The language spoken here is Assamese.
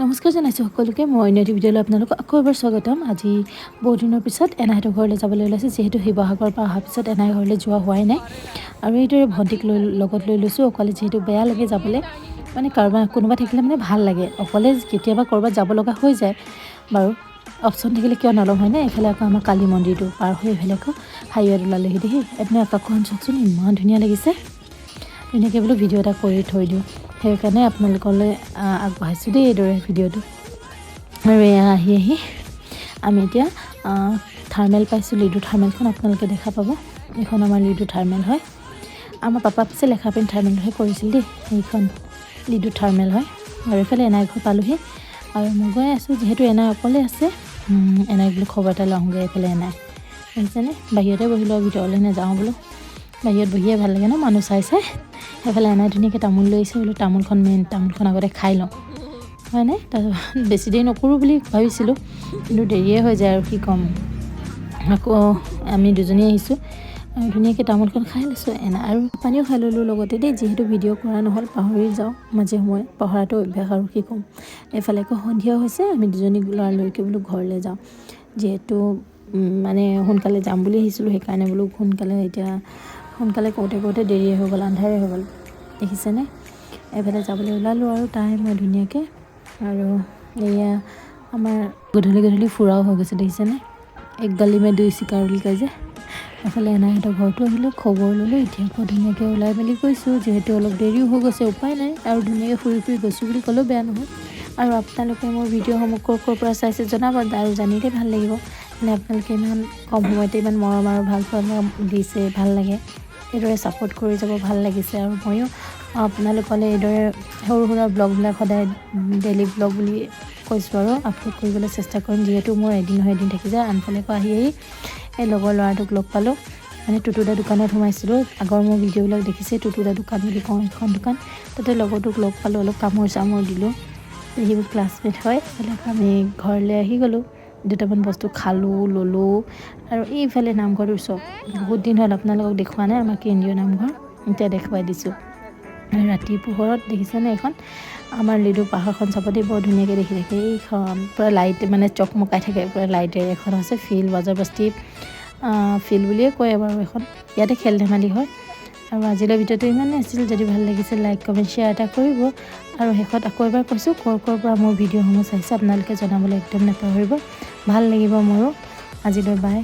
নমস্কাৰ জনাইছোঁ সকলোকে। মই অন্য এটি ভিডিঅ'লৈ আপোনালোকক আকৌ এবাৰ স্বাগতম। আজি বহুত দিনৰ পিছত এনাইহঁতৰ ঘৰলৈ যাবলৈ ওলাইছোঁ, যিহেতু শিৱসাগৰৰ পৰা অহাৰ পিছত এনাই ঘৰলৈ যোৱা হোৱাই নাই। আৰু এইদৰে ভণ্টিক লগত লৈ লৈছোঁ অকলে, যিহেতু বেয়া লাগে যাবলৈ, মানে কাৰোবাৰ কোনোবা থাকিলে মানে ভাল লাগে। অকলে কেতিয়াবা ক'ৰবাত যাব লগা হৈ যায় বাৰু, অপশ্যন থাকিলে কিয় নল'ম হয়নে। এইফালে আকৌ আমাৰ কালী মন্দিৰটো পাৰ হৈ এইফালে আকৌ হাইৱেত ওলালেহি দেই। আপুনি আকাশখন চাওকচোন, ইমান ধুনীয়া লাগিছে। ধুনীয়াকৈ বোলো ভিডিঅ' এটা কৰি থৈ দিওঁ, সেইকাৰণে আপোনালোকলৈ আগবঢ়াইছোঁ দেই এইদৰে ভিডিঅ'টো। আৰু এয়া আহি আমি এতিয়া থাৰ্মেল পাইছোঁ, লিডু থাৰ্মেলখন আপোনালোকে দেখা পাব। এইখন আমাৰ লিডু থাৰ্মেল হয়। আমাৰ পাপা পিছে লেখা পেন থাৰ্মেলহে কৰিছিল দেই, সেইখন লিডু থাৰ্মেল হয়। আৰু এইফালে এনাই ঘৰ পালোহি, আৰু মই গৈ আছোঁ, যিহেতু এনাই অকলে আছে। এনাই বোলো খবৰ এটা লওঁগৈ। এইফালে এনাই দেখিছেনে, বাহিৰতে বহিলোঁ, ভিতৰলৈ নাযাওঁ বোলো, বাহিৰত বহিয়ে ভাল লাগে ন মানুহ চাই। সেইফালে এনাই ধুনীয়াকৈ তামোল লৈ আহিছে, বোলো তামোলখন তামোলখন আগতে খাই লওঁ হয়নে। তাৰপিছত বেছি দেৰি নকৰোঁ বুলি ভাবিছিলোঁ, কিন্তু দেৰিয়ে হৈ যায় আৰু কি ক'ম। আকৌ আমি দুজনী আহিছোঁ, আৰু ধুনীয়াকৈ তামোলখন খাই লৈছোঁ এনাই, আৰু পানীও খাই ল'লোঁ লগতে দেই, যিহেতু ভিডিঅ' কৰা নহ'ল, পাহৰি যাওঁ মাজে সময়ে, পঢ়াটো অভ্যাস আৰু কি ক'ম। এইফালে আকৌ সন্ধিয়া হৈছে, আমি দুজনী লৰালৰিকৈ বোলো ঘৰলৈ যাওঁ, যিহেতু মানে সোনকালে যাম বুলি আহিছিলোঁ। সেইকাৰণে বোলো সোনকালে কৰোঁতে দেৰিয়ে হৈ গ'ল, আন্ধাৰে হৈ গ'ল দেখিছেনে। এইফালে যাবলৈ ওলালোঁ আৰু মই ধুনীয়াকৈ। আৰু এয়া আমাৰ গধূলি ফুৰাও হৈ গৈছে দেখিছেনে, এক গালি মে দুই চিকাৰ বুলি কয় যে। এফালে এনাইহঁতৰ ঘৰতো আহিলোঁ, খবৰ ল'লোঁ। এতিয়া আকৌ ধুনীয়াকৈ ওলাই মেলি গৈছোঁ, যিহেতু অলপ দেৰিও হৈ গৈছে, উপায় নাই। আৰু ধুনীয়াকৈ ফুৰি গৈছোঁ বুলি ক'লেও বেয়া নহয়। আৰু আপোনালোকে মোৰ ভিডিঅ'সমূহ ক'ৰ পৰা চাইছে জনাব, আৰু জানিলে ভাল লাগিব। মানে আপোনালোকে ইমান কম সময়তে ইমান মৰম আৰু ভাল পোৱা দিছে, ভাল লাগে। এইদৰে ছাপোৰ্ট কৰি যাব, ভাল লাগিছে। আৰু ময়ো আপোনালোকলৈ এইদৰে সৰু সুৰা ব্লগবিলাক সদায় ডেইলি ব্লগ বুলি কৈছোঁ আৰু আপলোড কৰিবলৈ চেষ্টা কৰিম, যিহেতু মোৰ এদিন নহয় এদিন থাকি যায়। আনফালে পৰা আহি এই লগৰ ল'ৰাটোক লগ পালোঁ, মানে টুটুদা দোকানত সোমাইছিলোঁ। আগৰ মোৰ ভিডিঅ'বিলাক দেখিছে, টুটুদা দোকান বুলি কওঁ এখন দোকান, তাতে লগৰটোক লগ পালোঁ, অলপ কামোৰ চামোৰ দিলোঁ। সেইবোৰ ক্লাছমেট হয়। আমি ঘৰলৈ আহি গ'লোঁ, দুটামান বস্তু খালোঁ ল'লোঁ। আৰু এইফালে নামঘৰটোৰ ওচৰত বহুত দিন হ'ল আপোনালোকক দেখুওৱা নাই, আমাৰ কেন্দ্ৰীয় নামঘৰ, এতিয়া দেখুৱাই দিছোঁ। ৰাতি পোহৰত দেখিছেনে, এইখন আমাৰ লিডু পাহাৰখন চাব দেই, বৰ ধুনীয়াকৈ দেখি থাকে। এইখন পূৰা লাইট মানে চকমকাই থাকে, পূৰা লাইটেৰে। এখন আছে ফিল্ড, বজাৰবস্তি ফিল্ড বুলিয়ে কয় বাৰু এখন, ইয়াতে খেল ধেমালি হয়। আৰু আজিলৈ ভিডিঅ'টো ইমানেই আছিল। যদি ভাল লাগিছে লাইক কমেণ্ট শ্বেয়াৰ এটা কৰিব। আৰু শেষত আকৌ এবাৰ কৈছোঁ, ক'ৰ পৰা মোৰ ভিডিঅ'সমূহ চাইছে আপোনালোকে জনাবলৈ একদম নাপাহৰিব, ভাল লাগিব মোৰো। আজিলৈ বাই।